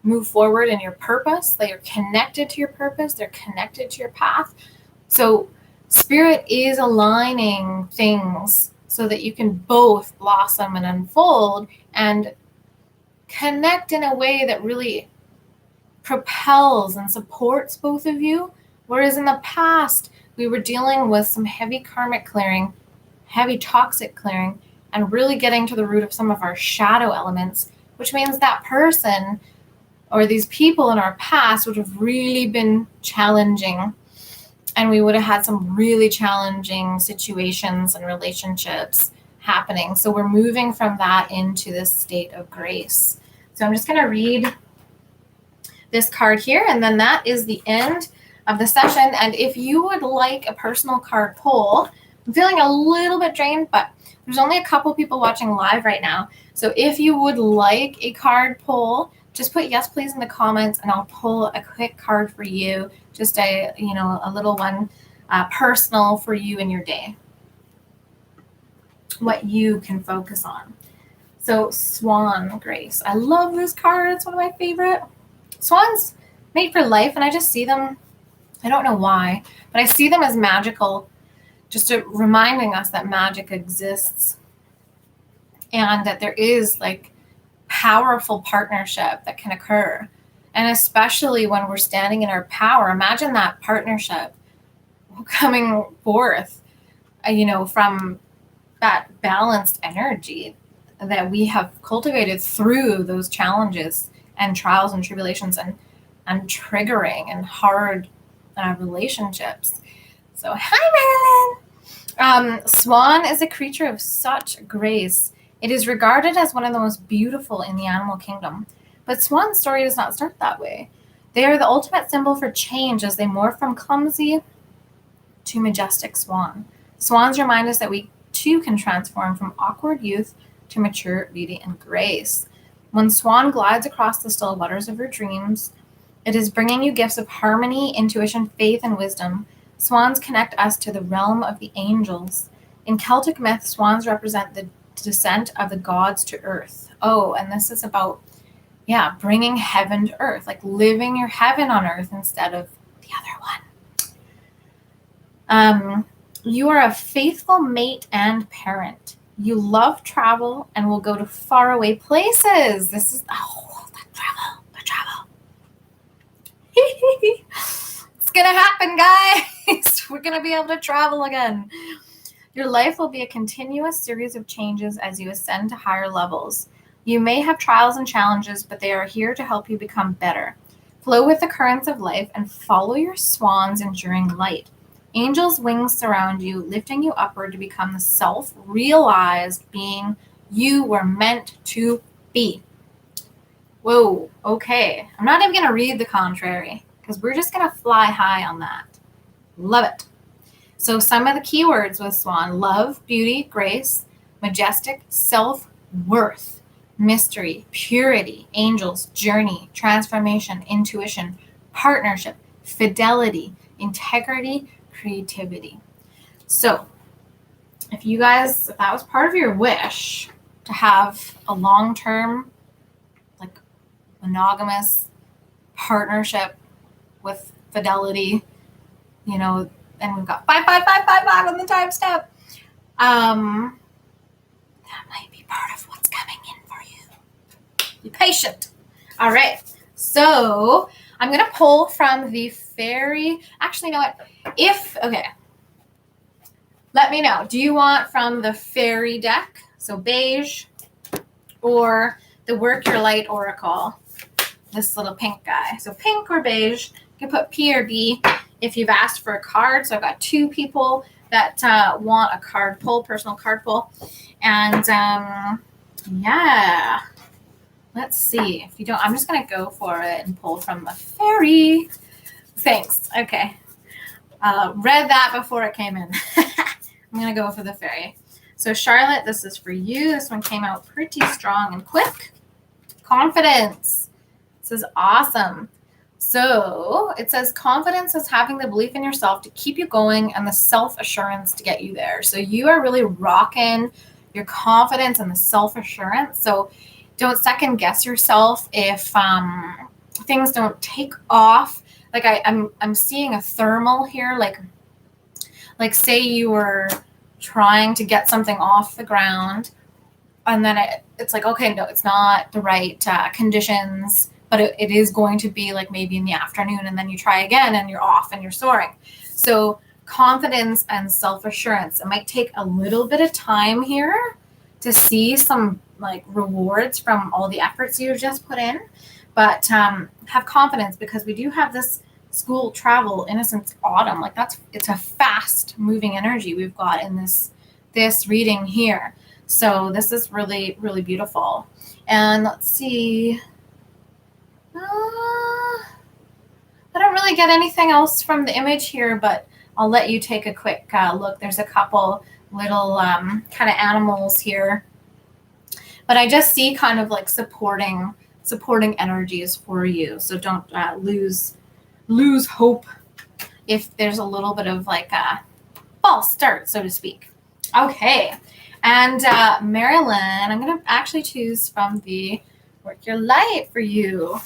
move forward in your purpose. They are connected to your purpose. They're connected to your path. So Spirit is aligning things so that you can both blossom and unfold and connect in a way that really propels and supports both of you. Whereas in the past, we were dealing with some heavy karmic clearing, heavy toxic clearing, and really getting to the root of some of our shadow elements, which means that person or these people in our past would have really been challenging, and we would have had some really challenging situations and relationships happening. So we're moving from that into this state of grace. So I'm just going to read this card here, and then that is the end of the session. And if you would like a personal card pull, I'm feeling a little bit drained, but there's only a couple people watching live right now. So if you would like a card pull, just put yes, please in the comments, and I'll pull a quick card for you. Just a little one, personal for you in your day. What you can focus on. So Swan Grace. I love this card. It's one of my favorite. Swans made for life, and I just see them, I don't know why, but I see them as magical, just reminding us that magic exists and that there is like powerful partnership that can occur. And especially when we're standing in our power, imagine that partnership coming forth, from that balanced energy that we have cultivated through those challenges and trials and tribulations and triggering and hard relationships. So hi, Marilyn. Swan is a creature of such grace. It is regarded as one of the most beautiful in the animal kingdom. But Swan's story does not start that way. They are the ultimate symbol for change as they morph from clumsy to majestic swan. Swans remind us that we too can transform from awkward youth to mature beauty and grace. When Swan glides across the still waters of your dreams, it is bringing you gifts of harmony, intuition, faith, and wisdom. Swans connect us to the realm of the angels. In Celtic myth, swans represent the descent of the gods to earth. Oh, and this is about, bringing heaven to earth, like living your heaven on earth instead of the other one. You are a faithful mate and parent. You love travel and will go to faraway places. This is, the travel. It's going to happen, guys. We're going to be able to travel again. Your life will be a continuous series of changes as you ascend to higher levels. You may have trials and challenges, but they are here to help you become better. Flow with the currents of life and follow your swan's enduring light. Angels' wings surround you, lifting you upward to become the self-realized being you were meant to be. Whoa, okay. I'm not even going to read the contrary because we're just going to fly high on that. Love it. So some of the keywords with Swan: love, beauty, grace, majestic, self-worth, mystery, purity, angels, journey, transformation, intuition, partnership, fidelity, integrity, creativity. So if that was part of your wish to have a long-term, like, monogamous partnership with fidelity, and we've got 5, 5, 5, 5, 5 on the time step. That might be part of what's coming in for you. Be patient. All right. So I'm going to pull from the fairy. Actually, you know what? Let me know. Do you want from the fairy deck, so beige, or the Work Your Light Oracle, this little pink guy? So pink or beige. You can put P or B if you've asked for a card. So I've got 2 people that want a card pull, personal card pull. And yeah, let's see. If you don't, I'm just going to go for it and pull from the fairy. Thanks. Okay. Read that before it came in. I'm going to go for the fairy. So Charlotte, this is for you. This one came out pretty strong and quick. Confidence. This is awesome. So it says confidence is having the belief in yourself to keep you going and the self-assurance to get you there. So you are really rocking your confidence and the self-assurance. So don't second guess yourself if things don't take off. Like I'm seeing a thermal here, like say you were trying to get something off the ground and then it's like, okay, no, it's not the right conditions, but it is going to be like maybe in the afternoon, and then you try again and you're off and you're soaring. So confidence and self-assurance, it might take a little bit of time here to see some like rewards from all the efforts you've just put in, but have confidence, because we do have this school travel innocence autumn. Like it's a fast moving energy we've got in this reading here. So this is really, really beautiful. And let's see. I don't really get anything else from the image here, but I'll let you take a quick look. There's a couple little kind of animals here, but I just see kind of like supporting energies for you. So don't lose hope if there's a little bit of like a false start, so to speak. Okay. And Marilyn, I'm going to actually choose from the Work Your Light for you.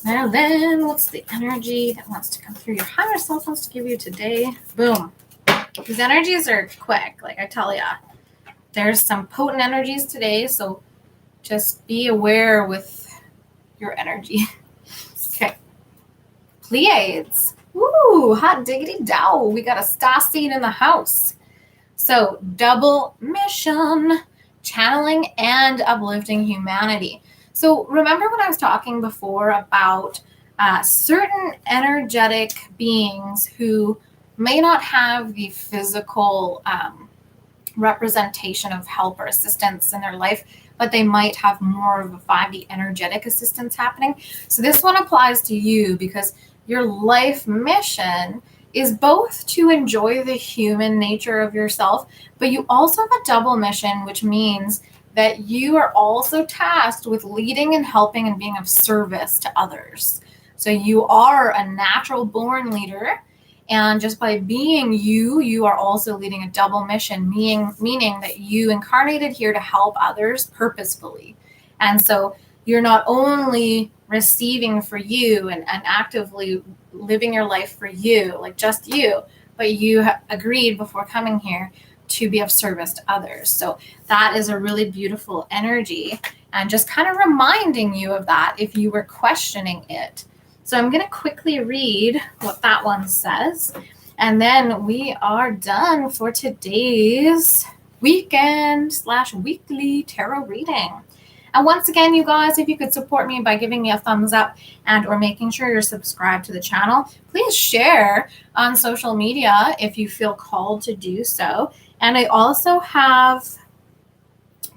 Marilyn, what's the energy that wants to come through your higher self wants to give you today? Boom. These energies are quick, like I tell ya. There's some potent energies today, so just be aware with your energy. Okay. Pleiades. Woo, hot diggity dow. We got a star seed in the house. So double mission, channeling and uplifting humanity. So remember when I was talking before about certain energetic beings who may not have the physical representation of help or assistance in their life, but they might have more of a 5D energetic assistance happening. So this one applies to you because your life mission is both to enjoy the human nature of yourself, but you also have a double mission, which means that you are also tasked with leading and helping and being of service to others. So you are a natural born leader, and just by being you are also leading a double mission, meaning that you incarnated here to help others purposefully. And so you're not only receiving for you and actively living your life for you, like just you, but you agreed before coming here to be of service to others. So that is a really beautiful energy, and just kind of reminding you of that if you were questioning it. So I'm going to quickly read what that one says, and then we are done for today's weekend/weekly tarot reading. And once again, you guys, if you could support me by giving me a thumbs up and or making sure you're subscribed to the channel, please share on social media if you feel called to do so. And I also have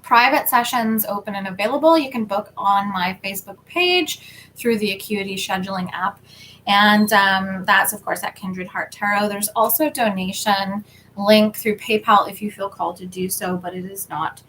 private sessions open and available. You can book on my Facebook page through the Acuity scheduling app. And that's, of course, at Kindred Heart Tarot. There's also a donation link through PayPal if you feel called to do so, but it is not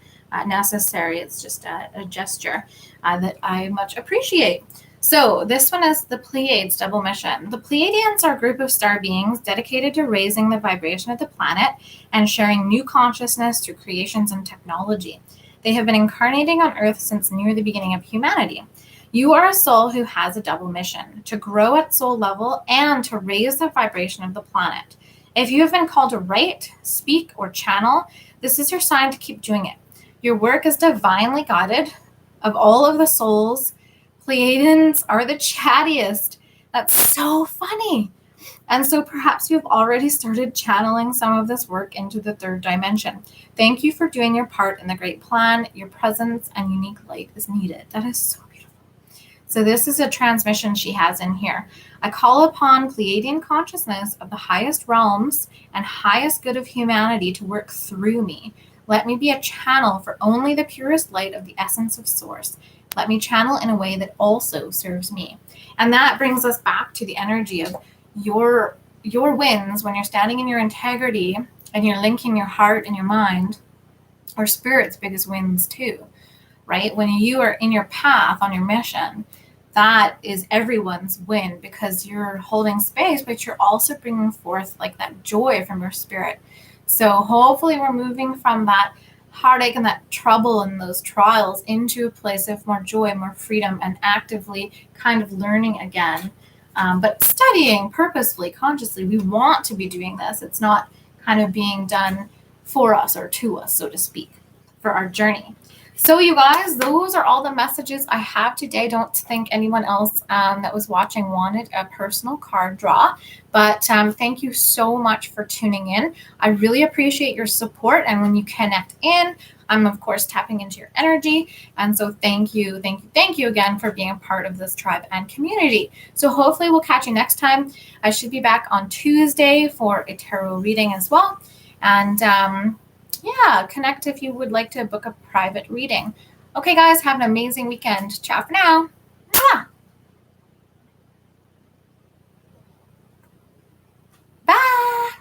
necessary. It's just a gesture that I much appreciate. So this one is the Pleiades double mission. The Pleiadians are a group of star beings dedicated to raising the vibration of the planet and sharing new consciousness through creations and technology. They have been incarnating on Earth since near the beginning of humanity. You are a soul who has a double mission: to grow at soul level and to raise the vibration of the planet. If you have been called to write, speak, or channel, this is your sign to keep doing it. Your work is divinely guided. Of all of the souls, Pleiadians are the chattiest. That's so funny. And so perhaps you've already started channeling some of this work into the third dimension. Thank you for doing your part in the great plan. Your presence and unique light is needed. That is so beautiful. So this is a transmission she has in here. I call upon Pleiadian consciousness of the highest realms and highest good of humanity to work through me. Let me be a channel for only the purest light of the essence of Source. Let me channel in a way that also serves me. And that brings us back to the energy of your wins when you're standing in your integrity and you're linking your heart and your mind, or spirit's biggest wins too, right? When you are in your path on your mission, that is everyone's win, because you're holding space, but you're also bringing forth like that joy from your spirit. So hopefully we're moving from that heartache and that trouble and those trials into a place of more joy, more freedom, and actively kind of learning again. But studying purposefully, consciously. We want to be doing this. It's not kind of being done for us or to us, so to speak, for our journey. So you guys, those are all the messages I have today. Don't think anyone else that was watching wanted a personal card draw, but thank you so much for tuning in. I really appreciate your support, and when you connect in, I'm of course tapping into your energy. And so thank you again for being a part of this tribe and community. So hopefully we'll catch you next time. I should be back on Tuesday for a tarot reading as well. And yeah, connect if you would like to book a private reading. Okay, guys, have an amazing weekend. Ciao for now. Muah!